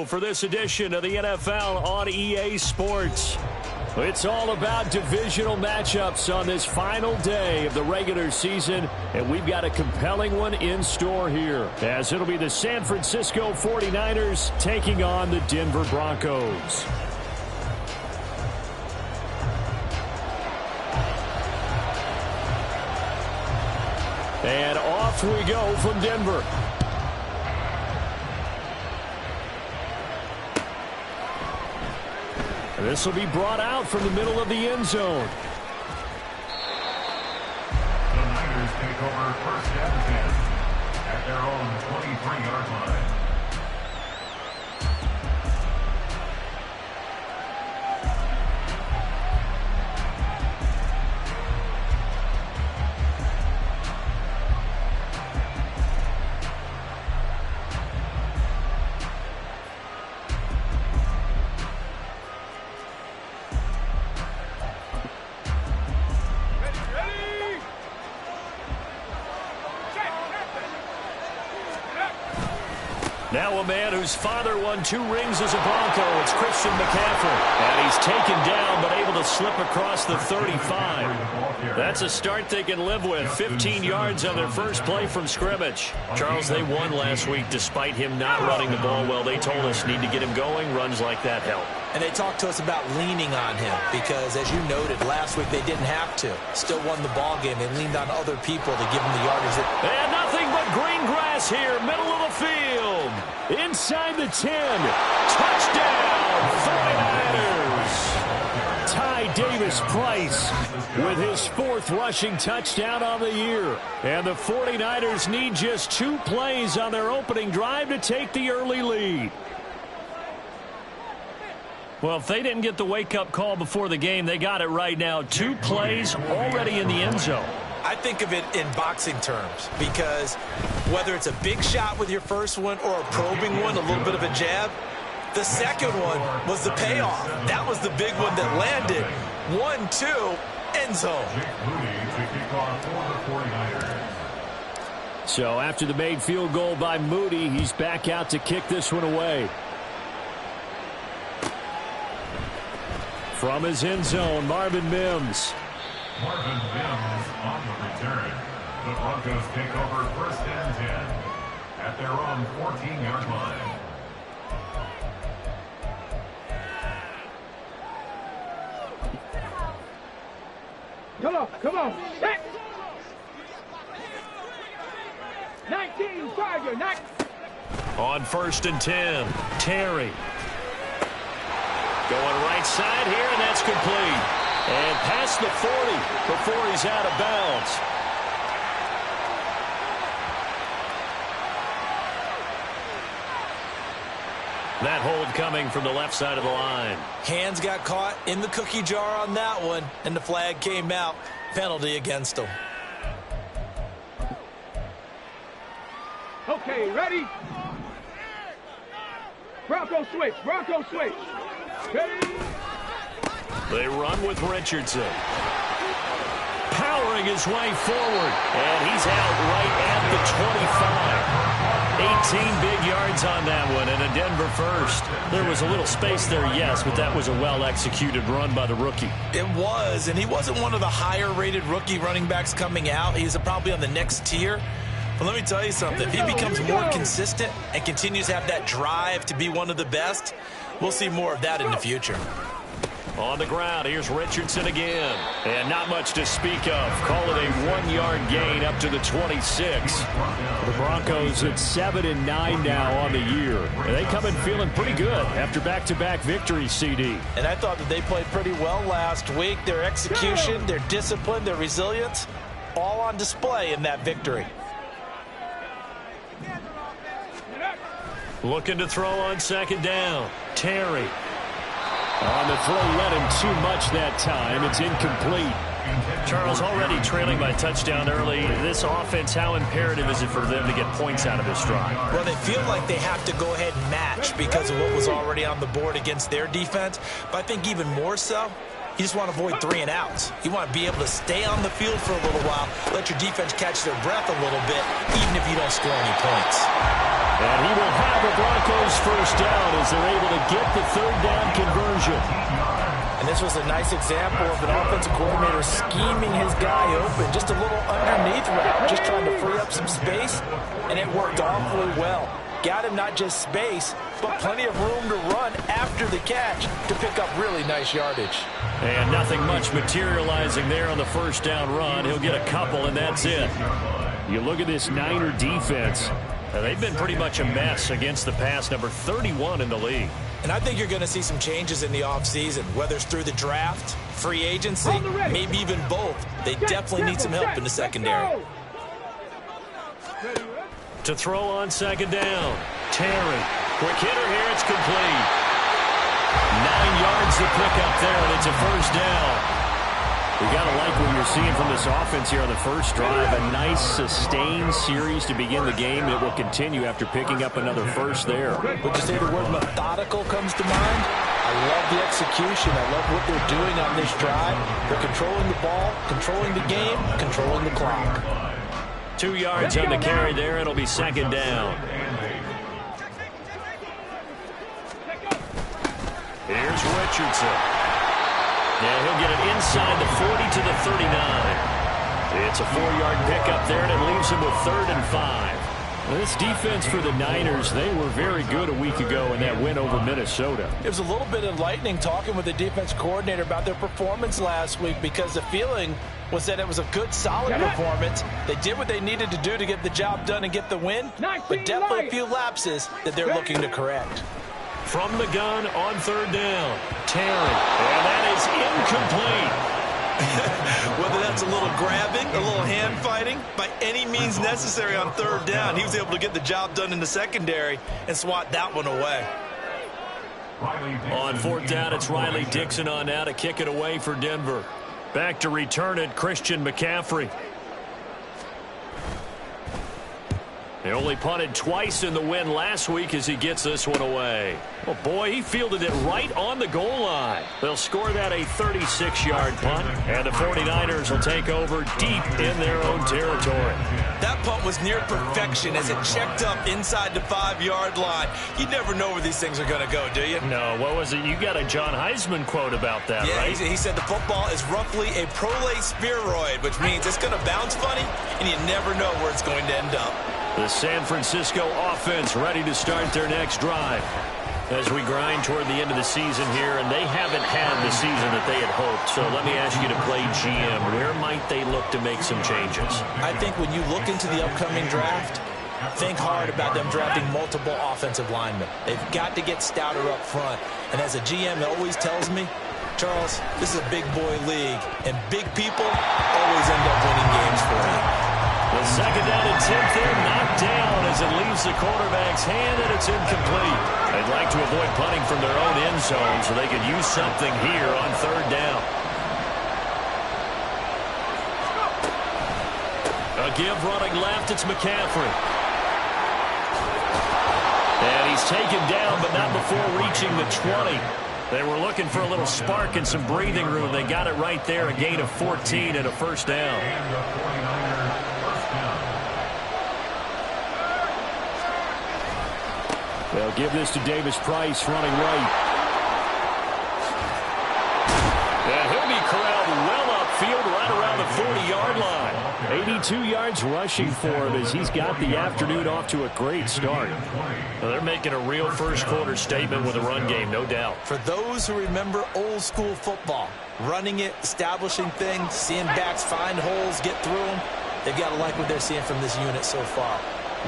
go for this edition of the NFL on EA Sports. It's all about divisional matchups on this final day of the regular season, and we've got a compelling one in store here, as it'll be the San Francisco 49ers taking on the Denver Broncos. And off we go from Denver. This will be brought out from the middle of the end zone. The Niners take over first and 10 at their own 23-yard line. Now a man whose father won 2 rings as a Bronco. It's Christian McCaffrey. And he's taken down but able to slip across the 35. That's a start they can live with. 15 yards on their first play from scrimmage. Charles, they won last week despite him not running the ball well. They told us need to get him going. Runs like that help. And they talked to us about leaning on him because, as you noted, last week they didn't have to. Still won the ball game. They leaned on other people to give them the yardage. And nothing but green grass here, middle of the field. Inside the 10. Touchdown, 49ers. Ty Davis-Price with his 4th rushing touchdown on the year. And the 49ers need just 2 plays on their opening drive to take the early lead. Well, if they didn't get the wake-up call before the game, they got it right now. 2 plays already in the end zone. I think of it in boxing terms because whether it's a big shot with your first one or a probing one, a little bit of a jab, the second one was the payoff. That was the big one that landed. 1-2, end zone. So after the made field goal by Moody, he's back out to kick this one away. From his end zone, Marvin Mims. Marvin Mims on the return. The Broncos take over first and 10 at their own 14-yard line. Come on. Back. 19, Tiger, 19. On first and 10, Terry. Going right side here, and that's complete. And past the 40 before he's out of bounds. That hold coming from the left side of the line. Hands got caught in the cookie jar on that one, and the flag came out. Penalty against him. Okay, ready? Bronco switch. Ready? They run with Richardson. Powering his way forward. And he's out right at the 25. 18 big yards on that one, and a Denver first. There was a little space there, yes, but that was a well-executed run by the rookie. It was, and he wasn't one of the higher-rated rookie running backs coming out. He's probably on the next tier. But let me tell you something. If he becomes more consistent and continues to have that drive to be one of the best, we'll see more of that in the future. On the ground, here's Richardson again. And not much to speak of. Call it a 1-yard gain up to the 26. The Broncos at 7-9 now on the year. And they come in feeling pretty good after back-to-back victories, CD. And I thought that they played pretty well last week. Their execution, their discipline, their resilience, all on display in that victory. Looking to throw on second down. Terry. On the throw, led him too much that time. It's incomplete. Charles, already trailing by touchdown early. This offense, how imperative is it for them to get points out of this drive? Well, they feel like they have to go ahead and match because of what was already on the board against their defense. But I think even more so, you just want to avoid 3 and outs. You want to be able to stay on the field for a little while, let your defense catch their breath a little bit, even if you don't score any points. And he will have a Broncos first down as they're able to get the third down conversion. And this was a nice example of an offensive coordinator scheming his guy open. Just a little underneath route, just trying to free up some space, and it worked awfully well. Got him not just space, but plenty of room to run after the catch to pick up really nice yardage. And nothing much materializing there on the first down run. He'll get a couple, and that's it. You look at this Niner defense. They've been pretty much a mess against the pass, number 31 in the league. And I think you're going to see some changes in the offseason, whether it's through the draft, free agency, maybe even both. They definitely need some help in the secondary. To throw on second down, Terry. Quick hitter here, it's complete. 9 yards to pick up there, and it's a first down. We got to like what you're seeing from this offense here on the first drive. A nice, sustained series to begin the game. It will continue after picking up another first there. Would you say the word methodical comes to mind? I love the execution. I love what they're doing on this drive. They're controlling the ball, controlling the game, controlling the clock. 2 yards on the carry there. It'll be second down. Here's Richardson. Yeah, he'll get it inside the 40 to the 39. It's a 4-yard pickup there, and it leaves him with 3rd and 5. Well, this defense for the Niners, they were very good a week ago in that win over Minnesota. It was a little bit enlightening talking with the defense coordinator about their performance last week, because the feeling was that it was a good, solid performance. They did what they needed to do to get the job done and get the win, but definitely a few lapses that they're looking to correct. From the gun on 3rd down, Terry. And that is incomplete. Whether that's a little grabbing, a little hand fighting, by any means necessary on 3rd down, he was able to get the job done in the secondary and swat that one away. On 4th down, it's Riley Dixon on now to kick it away for Denver. Back to return it, Christian McCaffrey. They only punted twice in the win last week as he gets this one away. Oh, boy, he fielded it right on the goal line. They'll score that a 36-yard punt, and the 49ers will take over deep in their own territory. That punt was near perfection as it checked up inside the 5-yard line. You never know where these things are going to go, do you? No, what was it? You got a John Heisman quote about that, right? He said the football is roughly a prolate spheroid, which means it's going to bounce funny, and you never know where it's going to end up. The San Francisco offense ready to start their next drive as we grind toward the end of the season here, and they haven't had the season that they had hoped. So let me ask you to play GM. Where might they look to make some changes? I think when you look into the upcoming draft, think hard about them drafting multiple offensive linemen. They've got to get stouter up front. And as a GM always tells me, Charles, this is a big boy league, and big people always end up winning games for you. The second down and 10th there, knocked down as it leaves the quarterback's hand, and it's incomplete. They'd like to avoid punting from their own end zone so they could use something here on 3rd down. A give running left, it's McCaffrey. And he's taken down, but not before reaching the 20. They were looking for a little spark and some breathing room. They got it right there, a gain of 14 and a first down. They'll give this to Davis Price running right. And he'll be corralled well upfield right around the 40-yard line. 82 yards rushing for him as he's got the afternoon off to a great start. Well, they're making a real first-quarter statement with a run game, no doubt. For those who remember old-school football, running it, establishing things, seeing backs find holes, get through them, they've got to like what they're seeing from this unit so far.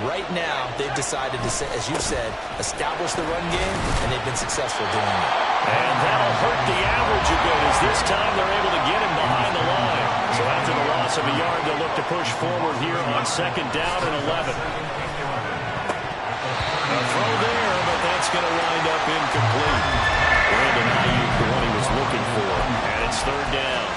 Right now, they've decided to, as you said, establish the run game, and they've been successful doing it. And that'll hurt the average a bit as this time they're able to get him behind the line. So after the loss of a yard, they'll look to push forward here on 2nd down and 11. A throw there, but that's going to wind up incomplete. Brandon Ayuk, the one he was looking for, and it's 3rd down.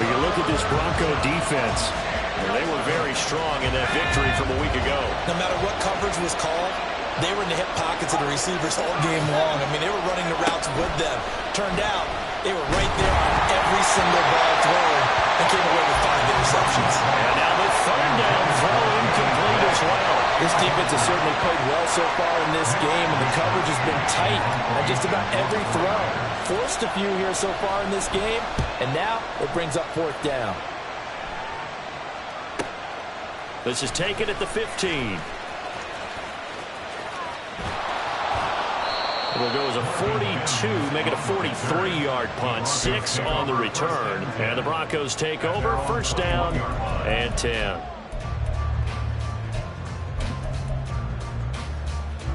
But you look at this Bronco defense. They were very strong in that victory from a week ago. No matter what coverage was called, they were in the hip pockets of the receivers all game long. I mean, they were running the routes with them. Turned out, they were right there on every single ball thrown and came away with 5 interceptions. And now the 3rd down throw incomplete as 12. This defense has certainly played well so far in this game, and the coverage has been tight on just about every throw. Forced a few here so far in this game, and now it brings up 4th down. This is taken at the 15. It'll go as a 42, make it a 43-yard punt, 6 on the return. And the Broncos take over, 1st down and 10.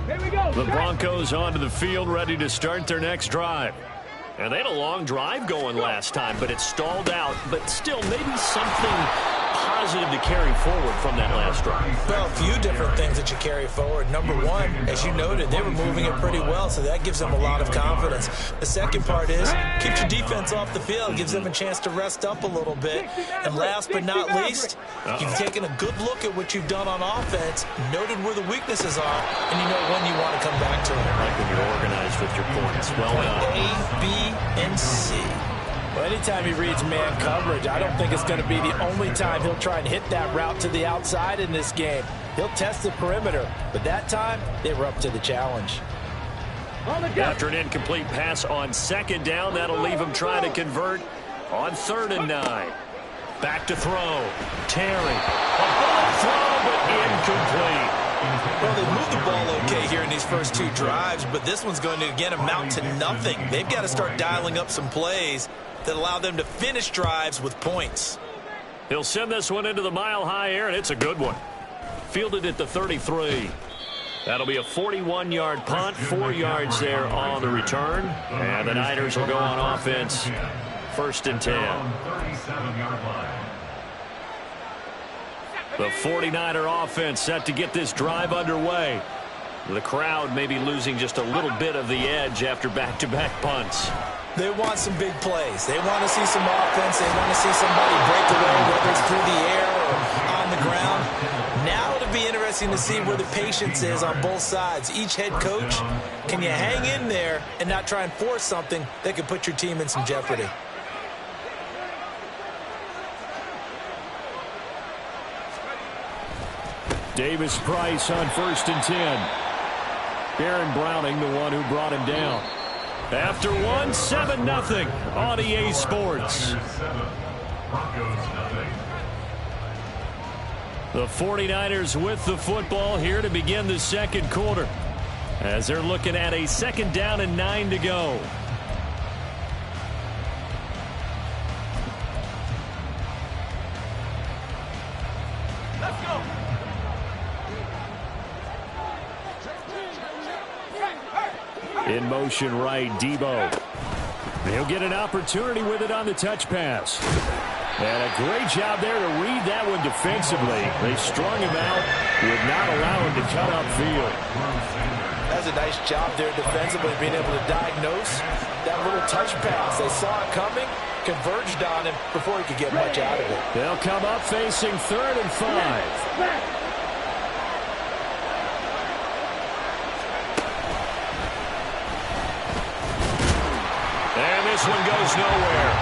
Here we go. The Broncos onto the field, ready to start their next drive. And they had a long drive going last time, but it stalled out. But still, maybe something positive to carry forward from that last drive. Well, a few different things that you carry forward. Number one, as you noted, they were moving it pretty well, so that gives them a lot of confidence. The second part is, keep your defense off the field, gives them a chance to rest up a little bit. And last but not least, you've taken a good look at what you've done on offense, noted where the weaknesses are, and you know when you want to come back to them. Like when you're organized with your points. Well done. A, B, and C. Well, anytime he reads man coverage, I don't think it's going to be the only time he'll try and hit that route to the outside in this game. He'll test the perimeter, but that time they were up to the challenge. After an incomplete pass on 2nd down, that'll leave him trying to convert on 3rd and 9. Back to throw. Terry. A bullet throw, but incomplete. Well, they moved the ball okay here in these first 2 drives, but this one's going to, again, amount to nothing. They've got to start dialing up some plays that allow them to finish drives with points. He'll send this one into the mile-high air, and it's a good one. Fielded at the 33. That'll be a 41-yard punt, 4 yards there on the return. And the Niners will go on offense, 1st and 10. 37-yard line. The 49er offense set to get this drive underway. The crowd may be losing just a little bit of the edge after back-to-back punts. They want some big plays. They want to see some offense. They want to see somebody break away, whether it's through the air or on the ground. Now it'll be interesting to see where the patience is on both sides. Each head coach, can you hang in there and not try and force something that could put your team in some jeopardy? Davis Price on 1st and 10. Baron Browning, the one who brought him down. After 1, 7-0 on EA Sports. The 49ers with the football here to begin the 2nd quarter, as they're looking at a 2nd down and 9 to go. Let's go. In motion right, Debo. He'll get an opportunity with it on the touch pass. And a great job there to read that one defensively. They strung him out, would not allow him to cut upfield. That's a nice job there defensively, being able to diagnose that little touch pass. They saw it coming, converged on him before he could get much out of it. They'll come up facing 3rd and 5. This one goes nowhere.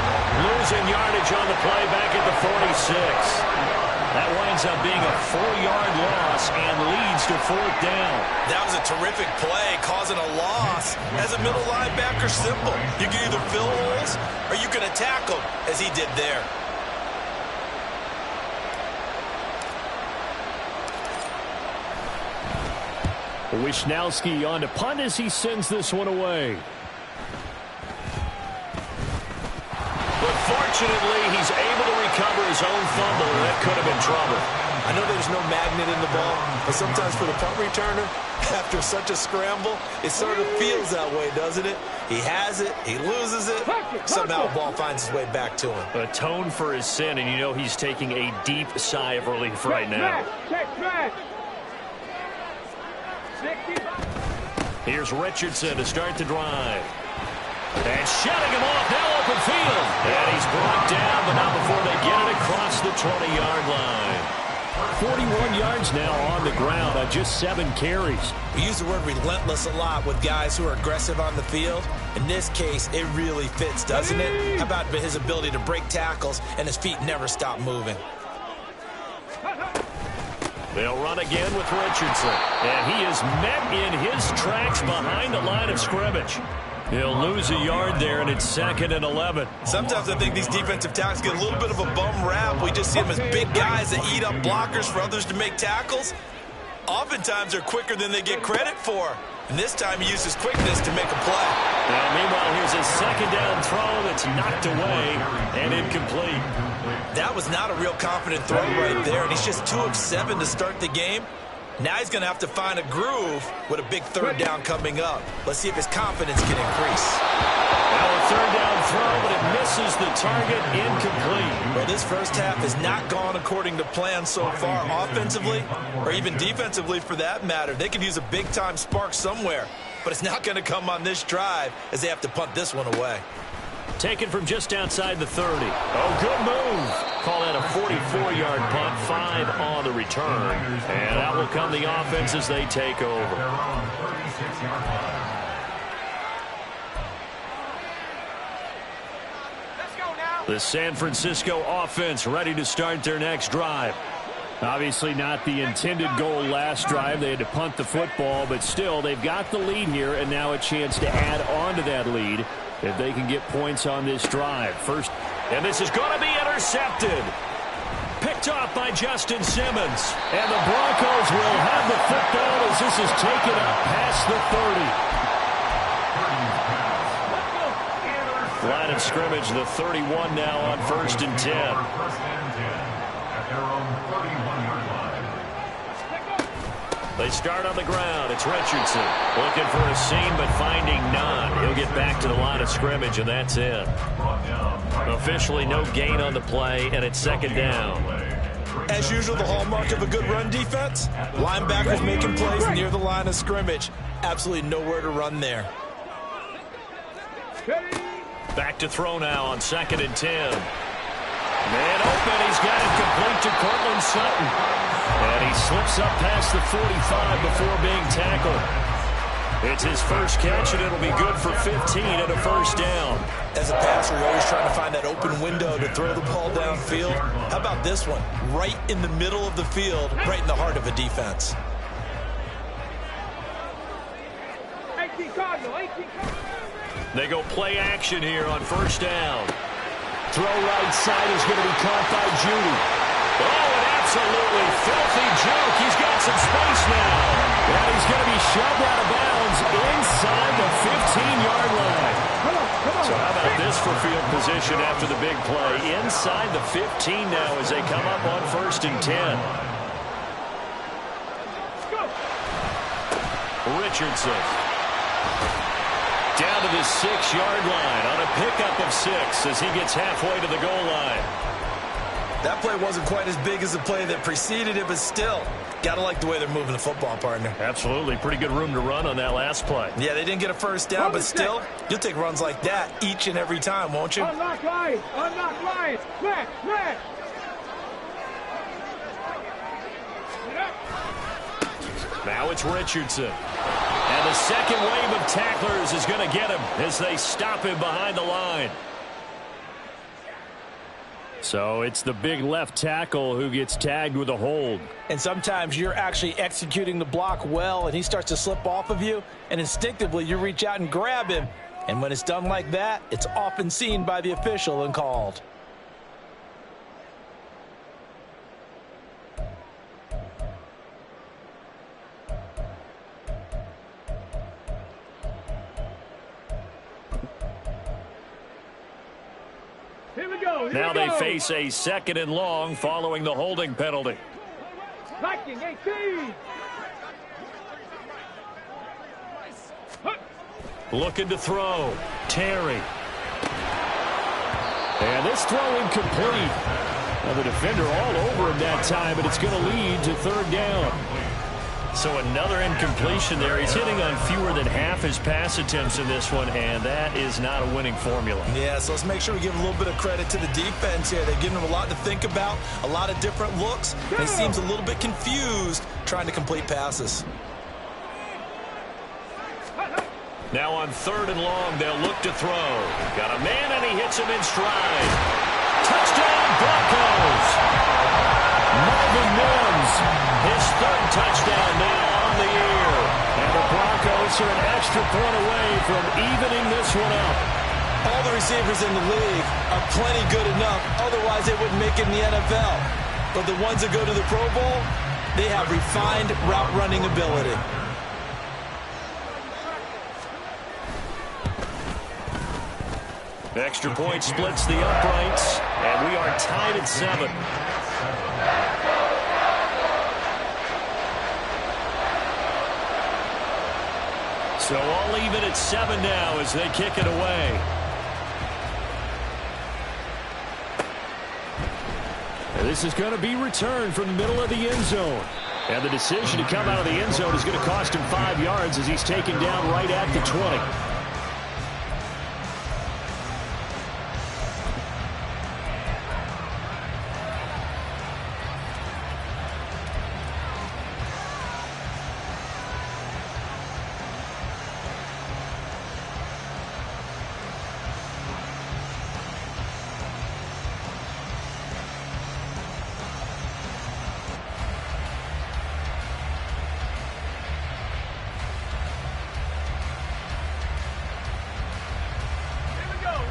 Losing yardage on the play back at the 46. That winds up being a 4-yard loss and leads to 4th down. That was a terrific play, causing a loss. As a middle linebacker, simple. You can either fill holes or you can attack them, as he did there. Wisnowski on to punt as he sends this one away. But fortunately, he's able to recover his own fumble, and that could have been trouble. I know there's no magnet in the ball, but sometimes for the punt returner, after such a scramble, it sort of feels that way, doesn't it? He has it, he loses it, somehow the ball finds its way back to him. Atone for his sin, and you know he's taking a deep sigh of relief right now. Here's Richardson to start the drive. And shutting him off, now open field. And he's brought down, but not before they get it across the 20-yard line. 41 yards now on the ground on just 7 carries. We use the word relentless a lot with guys who are aggressive on the field. In this case, it really fits, doesn't it? How about his ability to break tackles and his feet never stop moving? They'll run again with Richardson. And he is met in his tracks behind the line of scrimmage. He'll lose a yard there, and it's 2nd and 11. Sometimes I think these defensive tackles get a little bit of a bum rap. We just see them as big guys that eat up blockers for others to make tackles. Oftentimes, they're quicker than they get credit for. And this time, he uses quickness to make a play. Now, meanwhile, here's a 2nd down throw that's knocked away and incomplete. That was not a real confident throw right there, and he's just 2 of 7 to start the game. Now he's going to have to find a groove with a big 3rd down coming up. Let's see if his confidence can increase. Now a 3rd down throw, but it misses the target, incomplete. Well, this first half has not gone according to plan so far offensively, or even defensively for that matter. They could use a big-time spark somewhere, but it's not going to come on this drive as they have to punt this one away. Taken from just outside the 30. Oh, good move. Call that a 44-yard punt, 5 on the return. And out will come the offense as they take over. Let's go now. The San Francisco offense ready to start their next drive. Obviously not the intended goal last drive. They had to punt the football, but still, they've got the lead here, and now a chance to add on to that lead if they can get points on this drive. First, and this is going to be intercepted. Picked off by Justin Simmons. And the Broncos will have the football as this is taken up past the 30. Line of scrimmage, the 31 now on 1st and 10. At their own 31-yard line. They start on the ground. It's Richardson looking for a seam, but finding none. He'll get back to the line of scrimmage, and that's it. Officially no gain on the play, and it's 2nd down. As usual, the hallmark of a good run defense, linebackers making plays near the line of scrimmage. Absolutely nowhere to run there. Back to throw now on 2nd and 10. Man open, he's got it complete to Cortland Sutton. And he slips up past the 45 before being tackled. It's his first catch, and it'll be good for 15 and a 1st down. As a passer, you're always trying to find that open window to throw the ball downfield. How about this one? Right in the middle of the field, right in the heart of a defense. 18 Cardinal, 18 Cardinal. They go play action here on 1st down. Throw right side is going to be caught by Judy. Oh, an absolutely filthy joke. He's got some space now. And he's going to be shoved out of bounds inside the 15-yard line. So how about this for field position after the big play? Inside the 15 now as they come up on 1st and 10. Richardson. Down to the 6-yard line on a pickup of 6 as he gets halfway to the goal line. That play wasn't quite as big as the play that preceded it, but still, got to like the way they're moving the football, partner. Absolutely. Pretty good room to run on that last play. Yeah, they didn't get a 1st down, but still, you'll take runs like that each and every time, won't you? Unlock line, unlock line. Red, red. Now it's Richardson. And the second wave of tacklers is going to get him as they stop him behind the line. So it's the big left tackle who gets tagged with a hold. And sometimes you're actually executing the block well, and he starts to slip off of you, and instinctively you reach out and grab him. And when it's done like that, it's often seen by the official and called. Now they face a 2nd and long following the holding penalty. Viking 18. Looking to throw. Terry. And this throw incomplete. Now the defender all over him that time, but it's going to lead to 3rd down. So another incompletion there. He's hitting on fewer than half his pass attempts in this one, and that is not a winning formula. Yeah, so let's make sure we give a little bit of credit to the defense here. They've given him a lot to think about, a lot of different looks. And he seems a little bit confused trying to complete passes. Now on 3rd and long, they'll look to throw. Got a man, and he hits him in stride. Touchdown, Broncos! Marvin Mims, his third touchdown now on the year. And the Broncos are an extra point away from evening this one up. All the receivers in the league are plenty good enough. Otherwise, they wouldn't make it in the NFL. But the ones that go to the Pro Bowl, they have refined route running ability. Extra point splits the uprights, and we are tied at 7. So all even at 7 now as they kick it away. And this is going to be returned from the middle of the end zone. And the decision to come out of the end zone is going to cost him 5 yards as he's taken down right at the 20.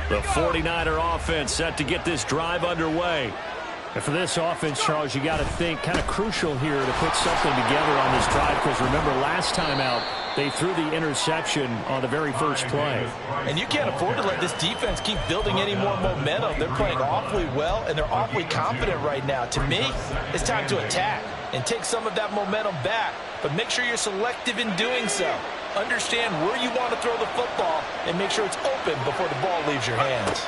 The 49er offense set to get this drive underway. And for this offense, Charles, you got to think kind of crucial here to put something together on this drive, because remember last time out they threw the interception on the very first play. And you can't afford to let this defense keep building any more momentum. They're playing awfully well, and they're awfully confident right now. To me, it's time to attack and take some of that momentum back, but make sure you're selective in doing so. Understand where you want to throw the football and make sure it's open before the ball leaves your hands.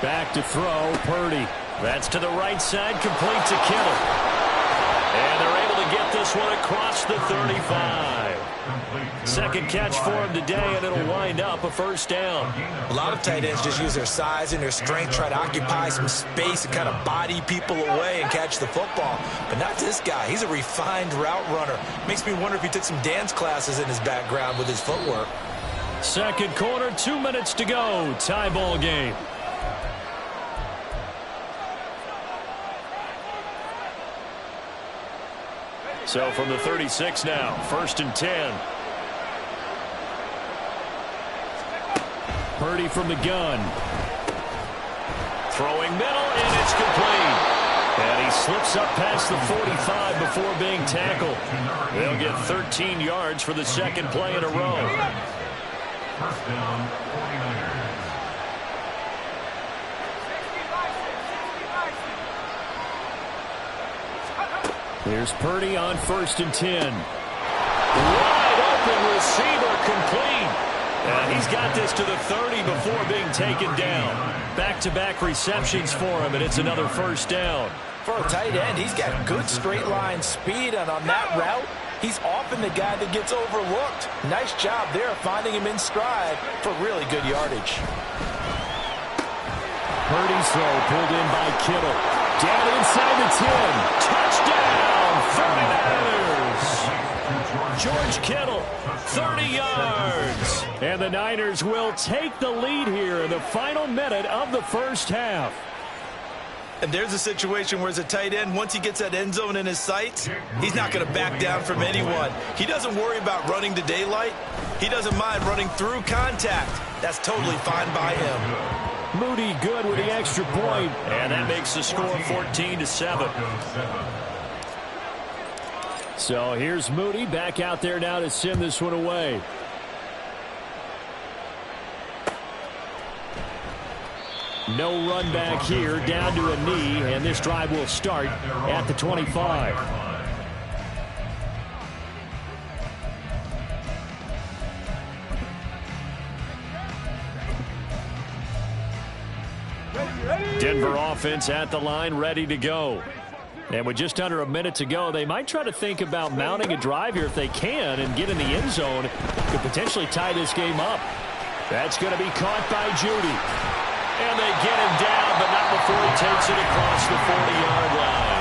Back to throw, Purdy. That's to the right side, complete to Kittle. And they're able to get this one across the 35. Second catch for him today, and it'll wind up a first down. A lot of tight ends just use their size and their strength, try to occupy some space and kind of body people away and catch the football. But not this guy. He's a refined route runner. Makes me wonder if he took some dance classes in his background with his footwork. Second quarter, 2 minutes to go. Tie ball game. So from the 36 now, 1st and 10. Purdy from the gun. Throwing middle, and it's complete. And he slips up past the 45 before being tackled. They'll get 13 yards for the second play in a row. First down, 49ers. Here's Purdy on 1st and 10. Wide open receiver, complete. And he's got this to the 30 before being taken down. Back-to-back receptions for him, and it's another first down. For a tight end, he's got good straight line speed, and on that route, he's often the guy that gets overlooked. Nice job there finding him in stride for really good yardage. Purdy's throw pulled in by Kittle. Down inside the 10. Touchdown, 49ers. George Kittle, 30 yards. And the Niners will take the lead here in the final minute of the first half. And there's a situation where as a tight end, once he gets that end zone in his sights, he's not going to back down from anyone. He doesn't worry about running to daylight. He doesn't mind running through contact. That's totally fine by him. Moody good with the extra point, and that makes the score 14-7. So here's Moody back out there now to send this one away. No run back here, down to a knee, and this drive will start at the 25. Denver offense at the line, ready to go. And with just under a minute to go, they might try to think about mounting a drive here if they can and get in the end zone. Could potentially tie this game up. That's going to be caught by Judy. And they get him down, but not before he takes it across the 40-yard line.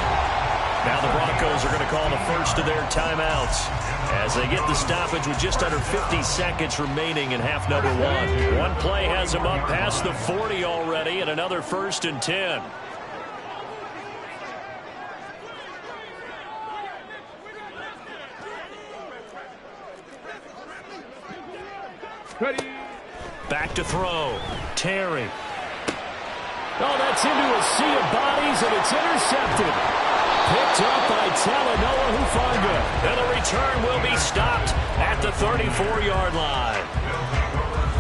Now the Broncos are going to call the first of their timeouts as they get the stoppage with just under 50 seconds remaining in half number one. One play has them up past the 40 already, and another 1st and 10. Ready. Back to throw. Terry. Oh, that's into a sea of bodies, and it's intercepted. Picked up by Talanoa Hufanga. And the return will be stopped at the 34-yard line.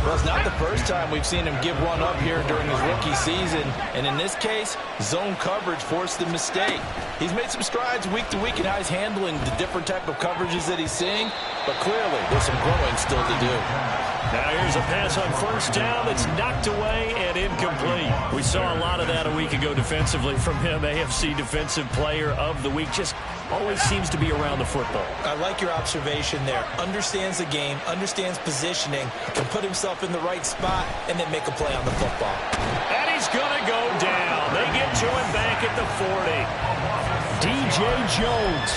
Well, it's not the first time we've seen him give one up here during his rookie season. And in this case, zone coverage forced the mistake. He's made some strides week to week in how he's handling the different type of coverages that he's seeing. But clearly, there's some growing still to do. Now here's a pass on first down that's knocked away and incomplete. We saw a lot of that a week ago defensively from him. AFC Defensive Player of the Week. Just always seems to be around the football. I like your observation there. Understands the game, understands positioning, can put himself in the right spot, and then make a play on the football. And he's going to go down. They get to him back at the 40. DJ Jones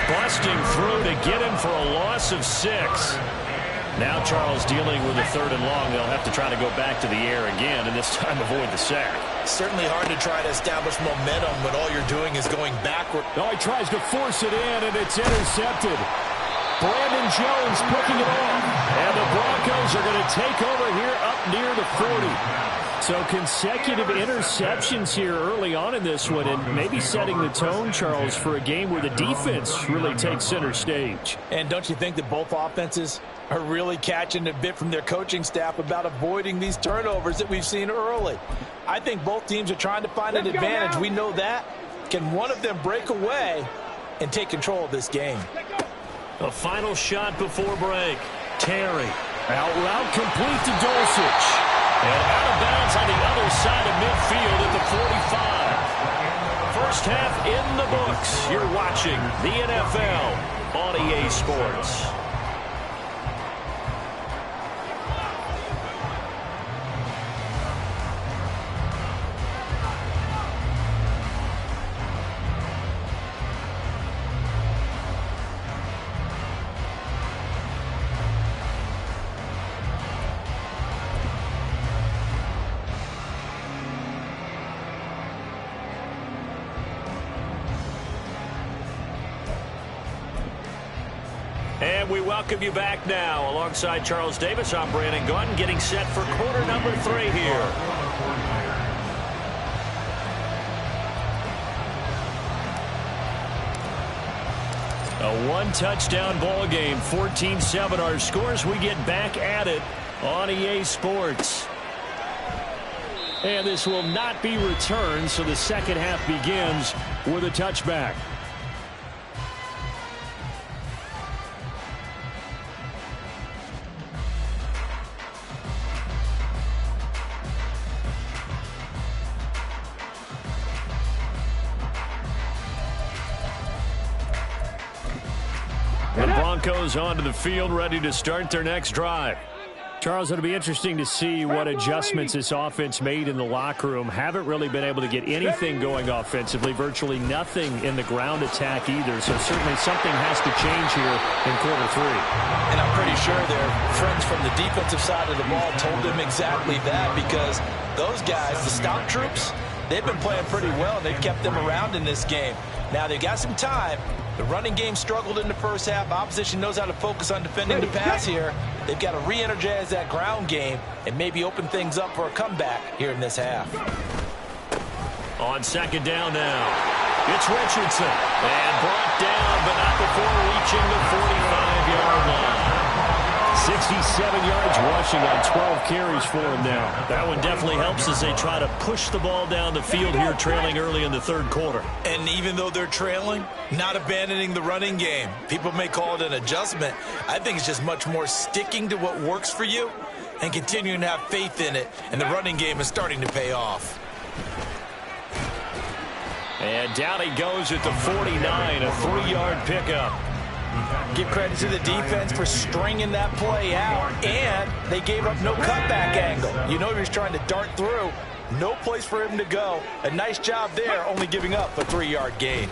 busting through to get him for a loss of 6. Now Charles dealing with a 3rd and long. They'll have to try to go back to the air again, and this time avoid the sack. Certainly hard to try to establish momentum when all you're doing is going backward. Oh, he tries to force it in, and it's intercepted. Brandon Jones picking it off. And the Broncos are going to take over here up near the 40. So consecutive interceptions here early on in this one, and maybe setting the tone, Charles, for a game where the defense really takes center stage. And don't you think that both offenses are really catching a bit from their coaching staff about avoiding these turnovers that we've seen early? I think both teams are trying to find an advantage. We know that. Can one of them break away and take control of this game? A final shot before break. Terry. Out route complete to Dulcich. And out of bounds on the other side of midfield at the 45. First half in the books. You're watching the NFL on EA Sports. And we welcome you back now. Alongside Charles Davis, I'm Brandon Gunn, getting set for quarter number 3 here. A one-touchdown ball game, 14-7 our scores. We get back at it on EA Sports. And this will not be returned, so the second half begins with a touchback. And Broncos onto the field, ready to start their next drive. Charles, it'll be interesting to see what adjustments this offense made in the locker room. Haven't really been able to get anything going offensively, virtually nothing in the ground attack either. So certainly something has to change here in quarter 3. And I'm pretty sure their friends from the defensive side of the ball told them exactly that, because those guys, the stock troops, they've been playing pretty well, and they've kept them around in this game. Now they've got some time. The running game struggled in the first half. Opposition knows how to focus on defending the pass here. They've got to re-energize that ground game and maybe open things up for a comeback here in this half. On second down now, it's Richardson. And brought down, but not before reaching the 45-yard line. 67 yards rushing on 12 carries for him now. That one definitely helps as they try to push the ball down the field here, trailing early in the third quarter. And even though they're trailing, not abandoning the running game. People may call it an adjustment. I think it's just much more sticking to what works for you and continuing to have faith in it. And the running game is starting to pay off. And down he goes at the 49, a 3-yard pickup. Give credit to the defense for stringing that play out, and they gave up no cutback angle. You know he was trying to dart through. No place for him to go. A nice job there, only giving up a 3-yard gain.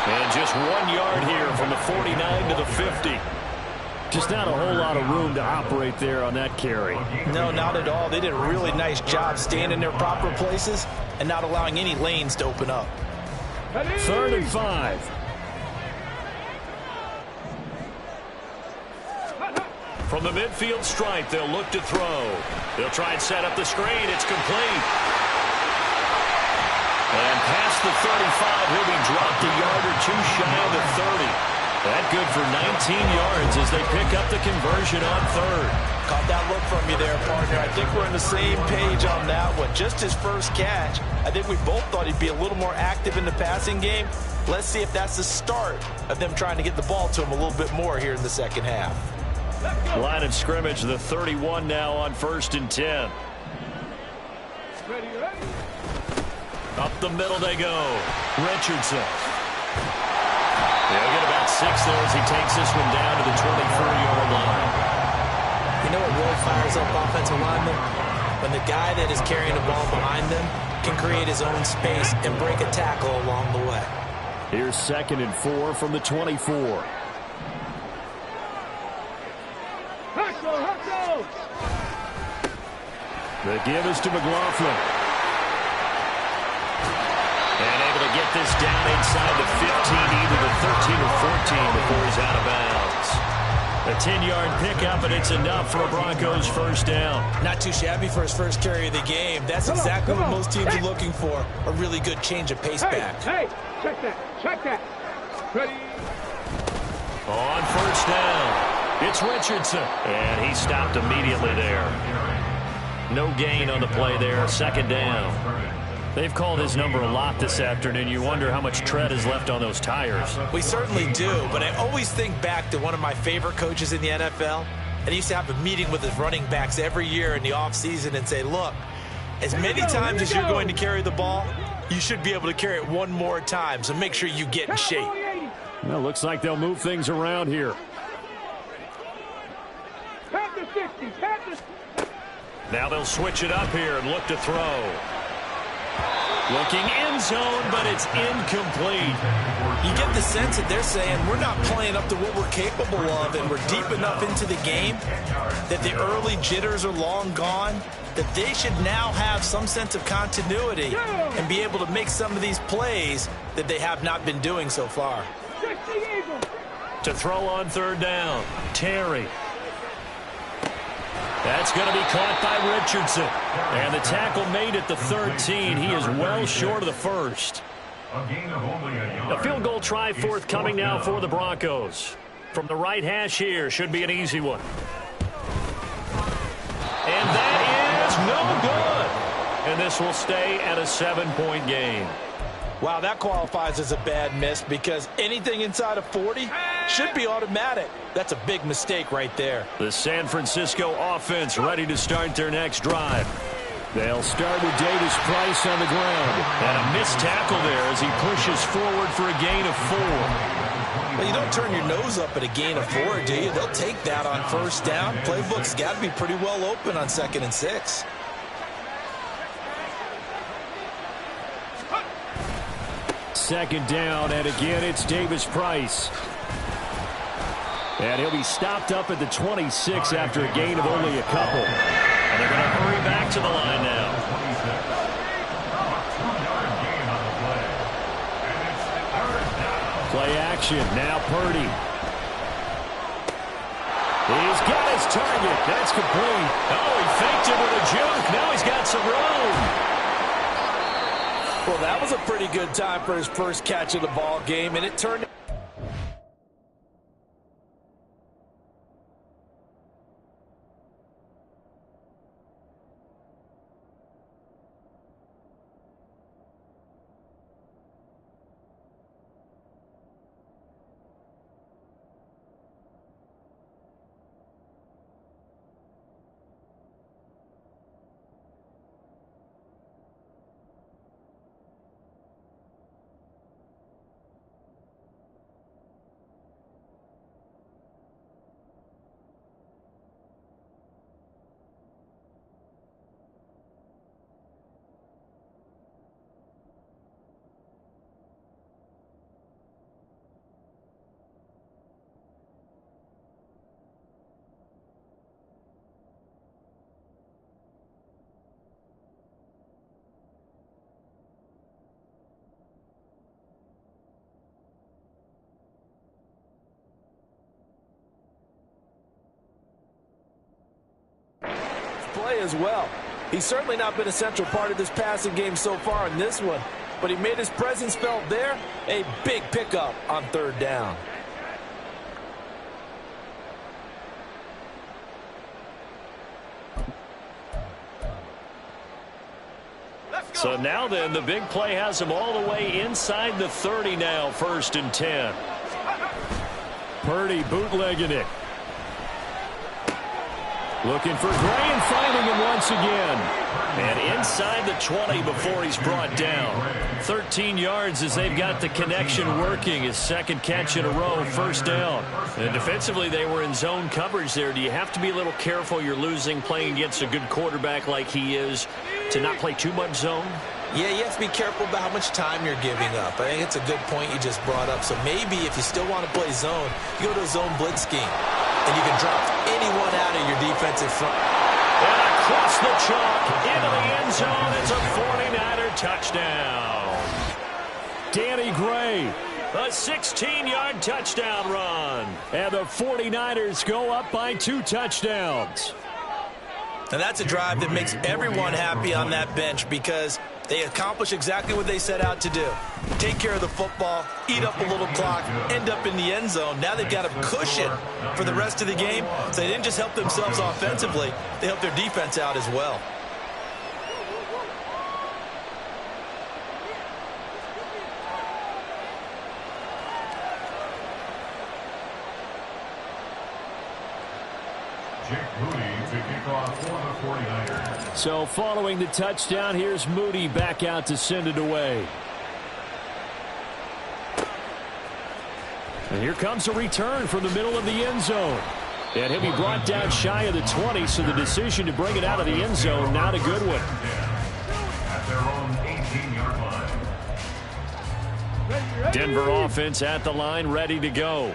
And just 1 yard here from the 49 to the 50. Just not a whole lot of room to operate there on that carry. No, not at all. They did a really nice job staying in their proper places and not allowing any lanes to open up. 3rd and 5. From the midfield stripe, they'll look to throw. They'll try and set up the screen. It's complete. And past the 35, he'll be dropped a yard or two shy of the 30. That good for 19 yards as they pick up the conversion on third. Caught that look from you there, partner. I think we're on the same page on that one. Just his first catch. I think we both thought he'd be a little more active in the passing game. Let's see if that's the start of them trying to get the ball to him a little bit more here in the second half. Line of scrimmage, the 31 now on 1st and 10. Ready, ready. Up the middle they go. Richardson. They'll get about 6 there as he takes this one down to the 24-yard line. You know what really fires up offensive linemen? When the guy that is carrying the ball behind them can create his own space and break a tackle along the way. Here's 2nd and 4 from the 24. Hustle, hustle. The give is to McLaughlin. And able to get this down inside the 15, either the 13 or 14 before he's out of bounds. A 10-yard pickup, and it's enough for a Broncos first down. Not too shabby for his first carry of the game. That's exactly what most teams are looking for, a really good change of pace back. Hey, check that, check that. Ready. On first down, it's Richardson. And he stopped immediately there. No gain on the play there, 2nd down. They've called his number a lot this afternoon. You wonder how much tread is left on those tires. We certainly do, but I always think back to one of my favorite coaches in the NFL. And he used to have a meeting with his running backs every year in the offseason and say, look, as many times as you're going to carry the ball, you should be able to carry it one more time, so make sure you get in shape. Well, looks like they'll move things around here. Pat the 50, pat the... Now they'll switch it up here and look to throw. Looking end zone, but it's incomplete. You get the sense that they're saying we're not playing up to what we're capable of, and we're deep enough into the game that the early jitters are long gone, that they should now have some sense of continuity and be able to make some of these plays that they have not been doing so far. To throw on 3rd down, Terry. That's going to be caught by Richardson. And the tackle made at the 13. He is well short of the first. A field goal try forthcoming now for the Broncos. From the right hash here, should be an easy one. And that is no good. And this will stay at a 7-point game. Wow, that qualifies as a bad miss because anything inside of 40 should be automatic. That's a big mistake right there. The San Francisco offense ready to start their next drive. They'll start with Davis Price on the ground. And a missed tackle there as he pushes forward for a gain of 4. Well, you don't turn your nose up at a gain of 4, do you? They'll take that on first down. Playbook's got to be pretty well open on 2nd and 6. Second down, and again it's Davis Price. And he'll be stopped up at the 26 after a gain of only a couple. And they're going to hurry back to the line now. Play action, now Purdy. He's got his target. That's complete. Oh, he faked it with a juke. Now he's got some room. Well, that was a pretty good time for his first catch of the ball game, and it turned play as well. He's certainly not been a central part of this passing game so far in this one, but he made his presence felt there. A big pickup on third down. So now then, the big play has him all the way inside the 30 now, 1st and 10. Purdy bootlegging it. Looking for Gray and finding him once again. And inside the 20 before he's brought down. 13 yards as they've got the connection working. His second catch in a row, 1st down. And defensively, they were in zone coverage there. Do you have to be a little careful? You're losing playing against a good quarterback like he is to not play too much zone? Yeah, you have to be careful about how much time you're giving up. I think it's a good point you just brought up. So maybe if you still want to play zone, you go to a zone blitz scheme. And you can drop anyone out of your defensive front. And across the chalk, into the end zone, it's a 49er touchdown. Danny Gray, a 16-yard touchdown run. And the 49ers go up by 2 touchdowns. And that's a drive that makes everyone happy on that bench because they accomplish exactly what they set out to do. Take care of the football, eat up a little clock, end up in the end zone. Now they've got a cushion for the rest of the game. So they didn't just help themselves offensively, they helped their defense out as well. So following the touchdown, here's Moody back out to send it away. And here comes a return from the middle of the end zone. And he'll be brought down shy of the 20, so the decision to bring it out of the end zone, not a good one. At their own 18-yard line. Denver offense at the line, ready to go.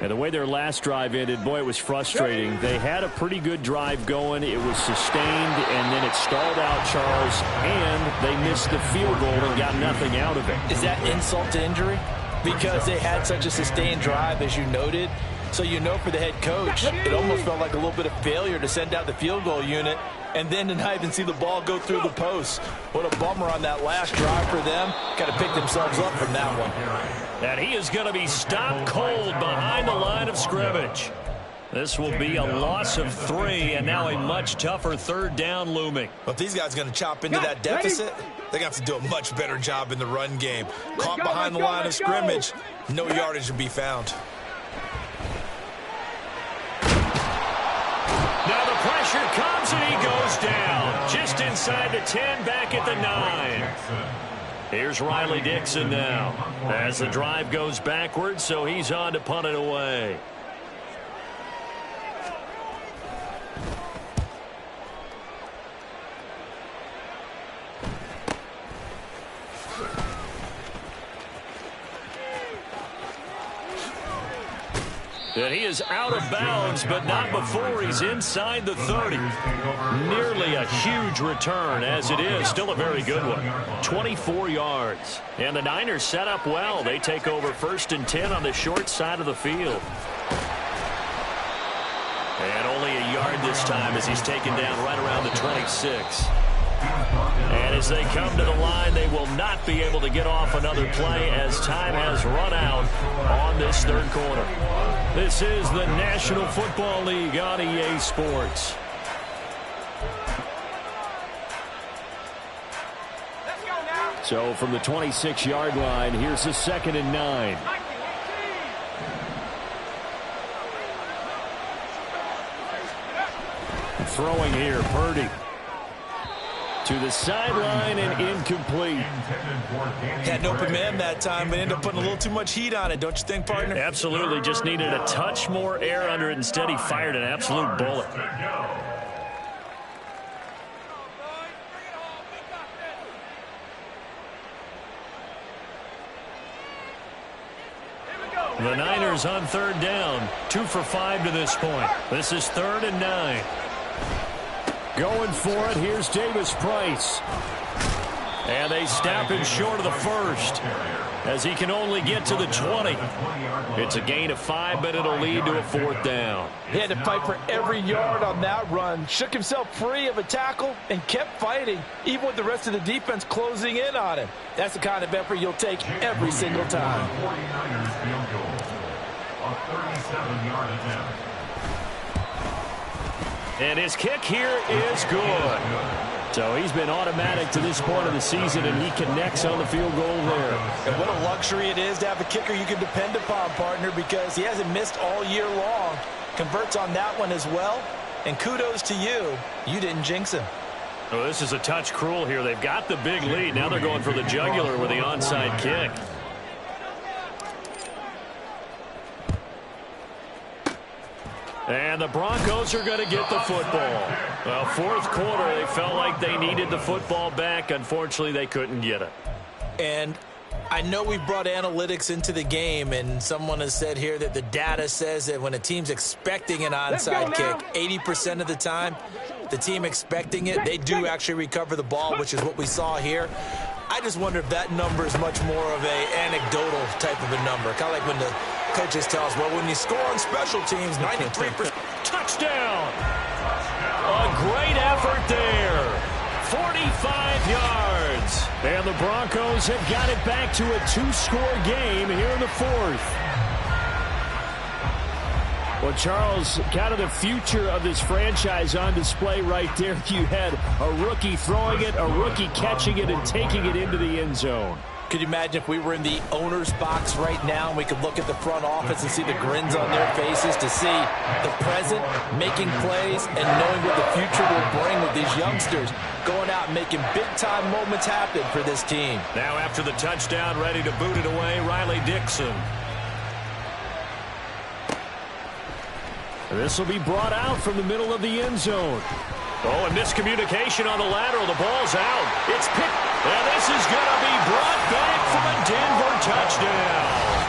And the way their last drive ended, boy, it was frustrating. They had a pretty good drive going. It was sustained, and then it stalled out, Charles, and they missed the field goal and got nothing out of it. Is that insult to injury? Because they had such a sustained drive, as you noted. So you know for the head coach, it almost felt like a little bit of failure to send out the field goal unit and then to not even see the ball go through the post. What a bummer on that last drive for them. Got to pick themselves up from that one. And he is going to be stopped cold behind the line of scrimmage. This will be a loss of 3, and now a much tougher 3rd down looming. But if these guys are going to chop into that deficit, they're going to have to do a much better job in the run game. Caught behind the line of scrimmage, no yardage to be found. Now the pressure comes, and he goes down. Just inside the 10, back at the 9. Here's Riley Dixon now as the drive goes backwards, so he's on to punt it away. And he is out of bounds, but not before he's inside the 30. Nearly a huge return, as it is. Still a very good one. 24 yards. And the Niners set up well. They take over 1st and 10 on the short side of the field. And only a yard this time as he's taken down right around the 26. And as they come to the line, they will not be able to get off another play as time has run out on this 3rd quarter. This is the National Football League on EA Sports. So from the 26-yard line, here's a 2nd and 9. Throwing here, Purdy. To the sideline and incomplete. Had an open man that time, but ended up putting a little too much heat on it, don't you think, partner? Absolutely. Just needed a touch more air under it. Instead, he fired an absolute bullet. The Niners on 3rd down. 2 for 5 to this point. This is 3rd and 9. Going for it. Here's Davis Price. And they stop him short of the 1st. as he can only get to the 20. It's a gain of 5, but it'll lead to a 4th down. He had to fight for every yard on that run, shook himself free of a tackle, and kept fighting, even with the rest of the defense closing in on him. That's the kind of effort you'll take every single time. 49ers field goal. A 37-yard attempt. And his kick here is good. So he's been automatic to this point of the season, and he connects on the field goal there. And what a luxury it is to have a kicker you can depend upon, partner, because he hasn't missed all year long. Converts on that one as well. And kudos to you. You didn't jinx him. Oh, this is a touch cruel here. They've got the big lead. Now they're going for the jugular with the onside kick. And the Broncos are going to get the football. Well, 4th quarter, they felt like they needed the football back. Unfortunately, they couldn't get it. And I know we've brought analytics into the game, and someone has said here that the data says that when a team's expecting an onside kick, 80% of the time, the team expecting it, they do actually recover the ball, which is what we saw here. I just wonder if that number is much more of a anecdotal type of a number. Kind of like when the coaches tell us, well, when you score on special teams, 93%. Touchdown! A great effort there. 45 yards. And the Broncos have got it back to a 2-score game here in the 4th. Well, Charles, kind of the future of this franchise on display right there. You had a rookie throwing it, a rookie catching it, and taking it into the end zone. Could you imagine if we were in the owner's box right now and we could look at the front office and see the grins on their faces to see the present, making plays, and knowing what the future will bring with these youngsters going out and making big-time moments happen for this team. Now after the touchdown, ready to boot it away, Riley Dixon. This will be brought out from the middle of the end zone. Oh, and miscommunication on the lateral. The ball's out. It's picked. And this is going to be brought back from a Denver touchdown.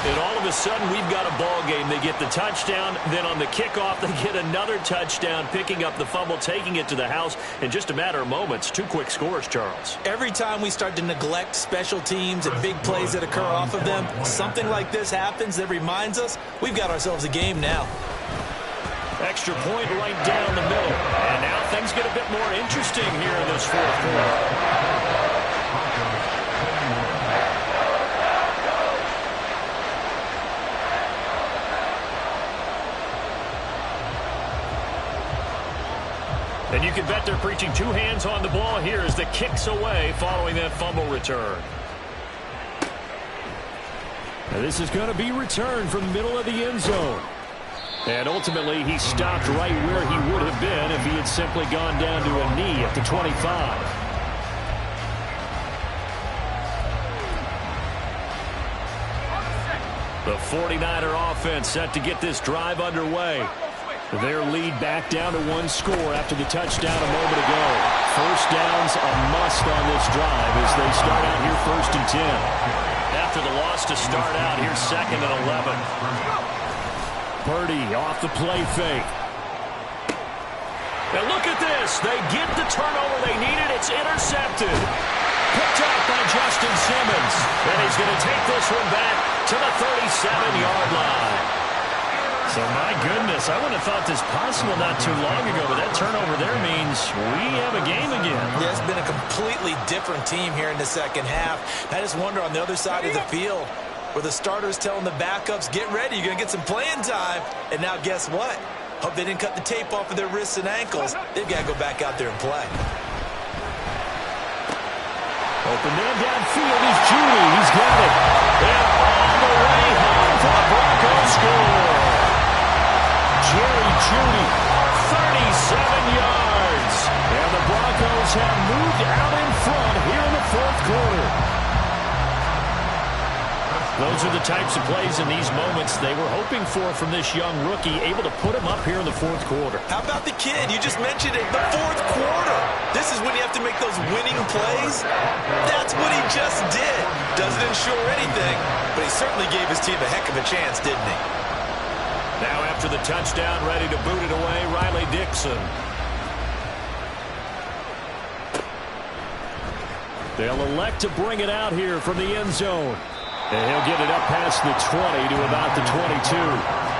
And all of a sudden, we've got a ball game. They get the touchdown. Then on the kickoff, they get another touchdown, picking up the fumble, taking it to the house in just a matter of moments. 2 quick scores, Charles. Every time we start to neglect special teams and big plays that occur off of them, something like this happens that reminds us we've got ourselves a game now. Extra point right down the middle. And now things get a bit more interesting here in this 4th quarter. And you can bet they're preaching 2 hands on the ball here as the kick's away following that fumble return. Now this is going to be returned from the middle of the end zone. And ultimately, he stopped right where he would have been if he had simply gone down to a knee at the 25. The 49er offense set to get this drive underway. Their lead back down to 1 score after the touchdown a moment ago. First down's a must on this drive as they start out here 1st and 10. After the loss to start out, here's 2nd and 11. Purdy off the play fake. And look at this. They get the turnover they needed. It's intercepted. Picked up by Justin Simmons. And he's going to take this one back to the 37-yard line. So, my goodness, I wouldn't have thought this possible not too long ago, but that turnover there means we have a game again. Yeah, it's been a completely different team here in the second half. I just wonder on the other side of the field where the starters telling the backups, get ready, you're going to get some playing time. And now guess what? Hope they didn't cut the tape off of their wrists and ankles. They've got to go back out there and play. Open man downfield is Judy. He's got it. And all the way home for the Broncos score. Jerry Judy, 37 yards. And the Broncos have moved out in front here in the 4th quarter. Those are the types of plays in these moments they were hoping for from this young rookie, able to put him up here in the 4th quarter. How about the kid? You just mentioned it, the 4th quarter. This is when you have to make those winning plays. That's what he just did. Doesn't ensure anything, but he certainly gave his team a heck of a chance, didn't he? Now after the touchdown, ready to boot it away, Riley Dixon. They'll elect to bring it out here from the end zone. And he'll get it up past the 20 to about the 22.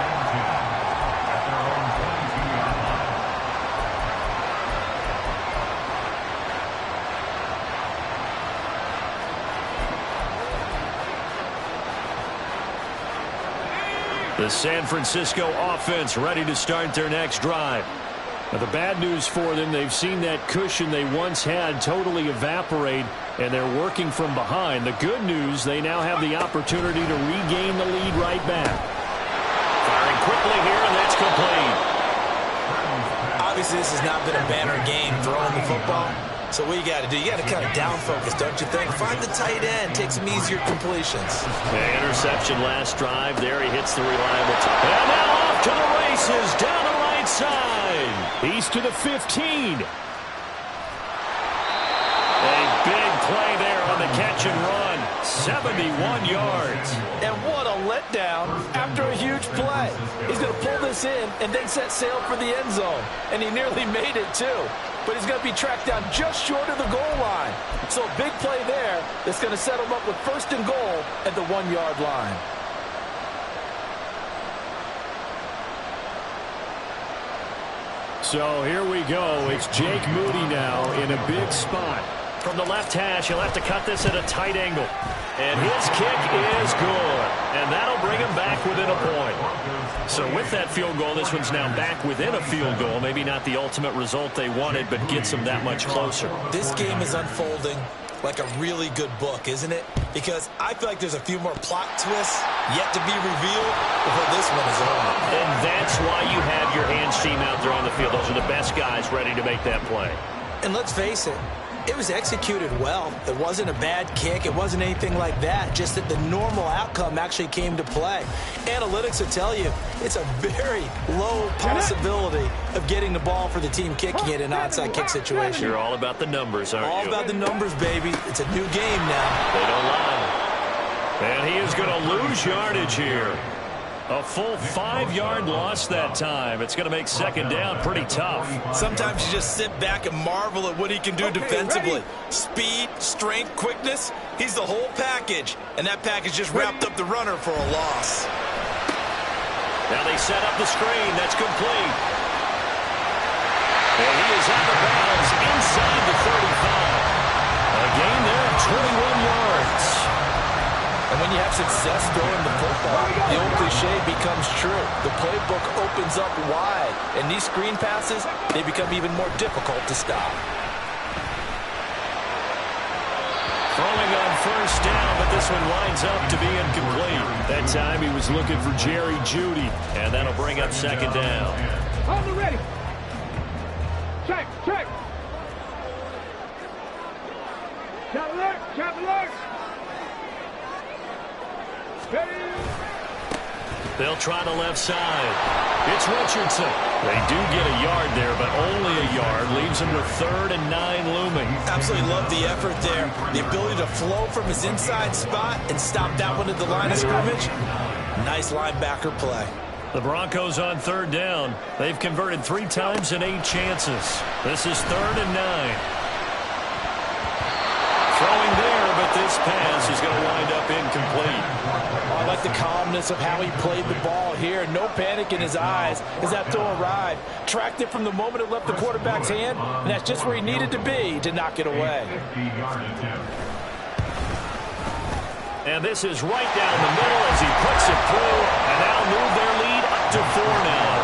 The San Francisco offense ready to start their next drive. Now, the bad news for them, they've seen that cushion they once had totally evaporate, and they're working from behind. The good news, they now have the opportunity to regain the lead right back. Firing quickly here, and that's complete. Obviously, this has not been a banner game throwing the football. So what you got to do, you got to kind of down focus, don't you think? Find the tight end, take some easier completions. The interception last drive. There he hits the reliable. And now off to the races, down the right side. He's to the 15. A big play there on the catch and run. 71 yards. And what a letdown after a huge play. He's going to pull this in and then set sail for the end zone. And he nearly made it, too. But he's going to be tracked down just short of the goal line. So a big play there that's going to set him up with first and goal at the 1-yard line. So here we go. It's Jake Moody now in a big spot. From the left hash, he'll have to cut this at a tight angle. And his kick is good. And that'll bring him back within a point. So with that field goal, this one's now back within a field goal. Maybe not the ultimate result they wanted, but gets them that much closer. This game is unfolding like a really good book, isn't it? Because I feel like there's a few more plot twists yet to be revealed before this one is over. And that's why you have your hands team out there on the field. Those are the best guys ready to make that play. And let's face it, it was executed well. It wasn't a bad kick. It wasn't anything like that. Just that the normal outcome actually came to play. Analytics will tell you it's a very low possibility of getting the ball for the team kicking it in an onside kick situation. You're all about the numbers, aren't you? All about the numbers, baby. It's a new game now. They don't lie. And he is going to lose yardage here. A full 5-yard loss that time. It's going to make second down pretty tough. Sometimes you just sit back and marvel at what he can do defensively. Speed, strength, quickness. He's the whole package. And that package just wrapped up the runner for a loss. Now they set up the screen. That's complete. And he is out of bounds inside the 35. A gain there of 21 yards. And when you have success throwing the football, the old cliche becomes true. The playbook opens up wide, and these screen passes, they become even more difficult to stop. Throwing on first down, but this one winds up to be incomplete. That time he was looking for Jerry Jeudy, and that'll bring up second down. On the ready. Check, check. Chop alert, chop alert. They'll try the left side. It's Richardson. They do get a yard there, but only a yard. Leaves him with 3rd and 9 looming. Absolutely love the effort there. The ability to flow from his inside spot and stop that one at the line of scrimmage. Nice linebacker play. The Broncos on 3rd down. They've converted 3 times in 8 chances. This is 3rd and 9. Throwing there, but this pass is going to wind up incomplete. I like the calmness of how he played the ball here. No panic in his eyes as that throw arrived. Tracked it from the moment it left the quarterback's hand, and that's just where he needed to be to knock it away. And this is right down the middle as he puts it through, and now move their lead up to 4 now.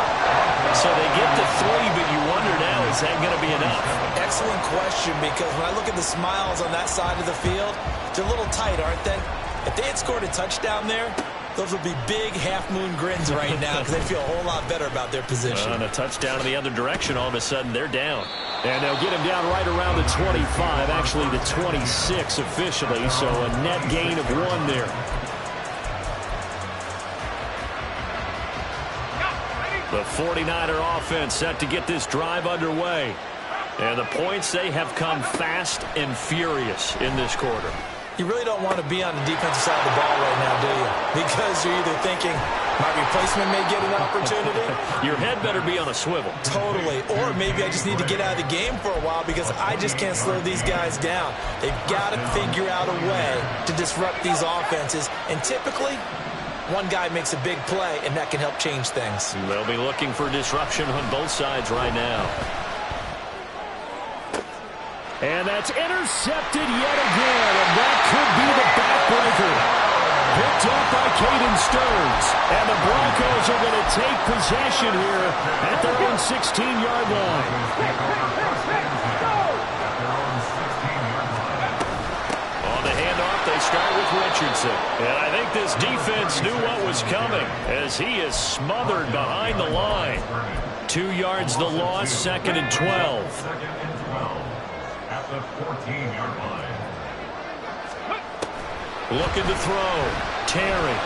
So they get to 3, but you wonder now, is that going to be enough? Excellent question, because when I look at the smiles on that side of the field, they're a little tight, aren't they? If they had scored a touchdown there, those would be big half-moon grins right now because they feel a whole lot better about their position. And a touchdown in the other direction, all of a sudden they're down. And they'll get him down right around the 25, actually the 26 officially, so a net gain of 1 there. The 49er offense set to get this drive underway. And the points, they have come fast and furious in this quarter. You really don't want to be on the defensive side of the ball right now, do you? Because you're either thinking, My replacement may get an opportunity. Your head better be on a swivel. Totally. Or maybe I just need to get out of the game for a while because I just can't slow these guys down. They've got to figure out a way to disrupt these offenses. And typically, one guy makes a big play, and that can help change things. They'll be looking for disruption on both sides right now. And that's intercepted yet again, and that could be the backbreaker. Picked up by Caden Stearns. And the Broncos are going to take possession here at their own 16-yard line. On the handoff, they start with Richardson. And I think this defense knew what was coming as he is smothered behind the line. 2 yards the loss, 2nd and 12. At the 14-yard line. Looking to throw. Terry.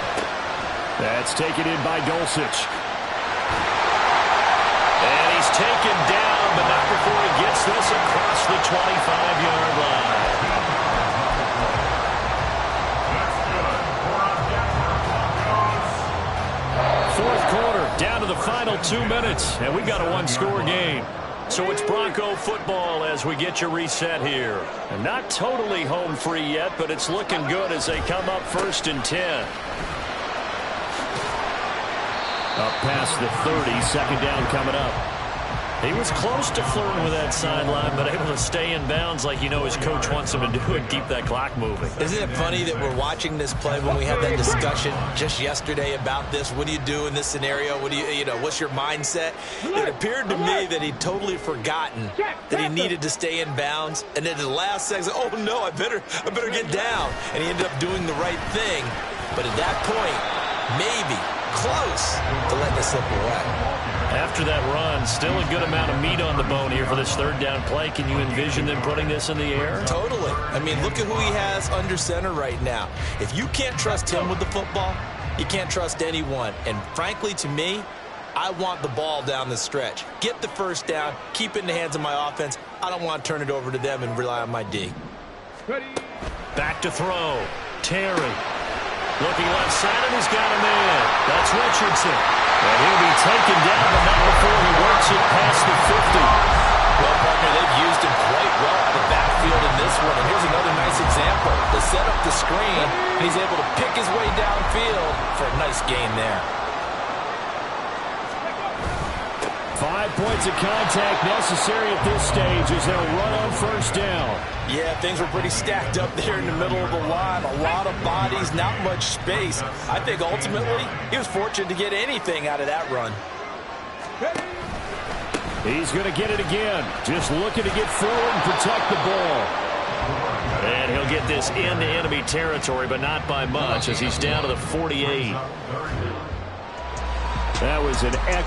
That's taken in by Dulcich. And he's taken down, but not before he gets this across the 25-yard line. Fourth quarter, down to the final 2 minutes, and we've got a one-score game. So it's Bronco football as we get you reset here. And not totally home free yet, but it's looking good as they come up 1st and 10. Up past the 30, 2nd down coming up. He was close to flirting with that sideline, but able to stay in bounds like you know his coach wants him to do and keep that clock moving. Isn't it funny that we're watching this play when we had that discussion just yesterday about this? What do you do in this scenario? What do you know, what's your mindset? It appeared to me that he'd totally forgotten that he needed to stay in bounds. And then at the last second, oh no, I better get down. And he ended up doing the right thing. But at that point, maybe close to letting it slip away. After that run, still a good amount of meat on the bone here for this 3rd down play. Can you envision them putting this in the air? Totally. I mean, look at who he has under center right now. If you can't trust him with the football, you can't trust anyone. And frankly, to me, I want the ball down the stretch. Get the 1st down, keep it in the hands of my offense. I don't want to turn it over to them and rely on my D. Back to throw. Terry. Looking left side, and he's got him in. That's Richardson. And he'll be taken down, but not before he works it past the 50. Well, partner, they've used him quite well out of the backfield in this one. And here's another nice example. They set up the screen, and he's able to pick his way downfield for a nice gain there. 5 points of contact necessary at this stage as they'll run on 1st down. Yeah, things were pretty stacked up there in the middle of the line. A lot of bodies, not much space. I think ultimately he was fortunate to get anything out of that run. He's going to get it again. Just looking to get forward and protect the ball. And he'll get this into enemy territory, but not by much as he's down to the 48. That was an excellent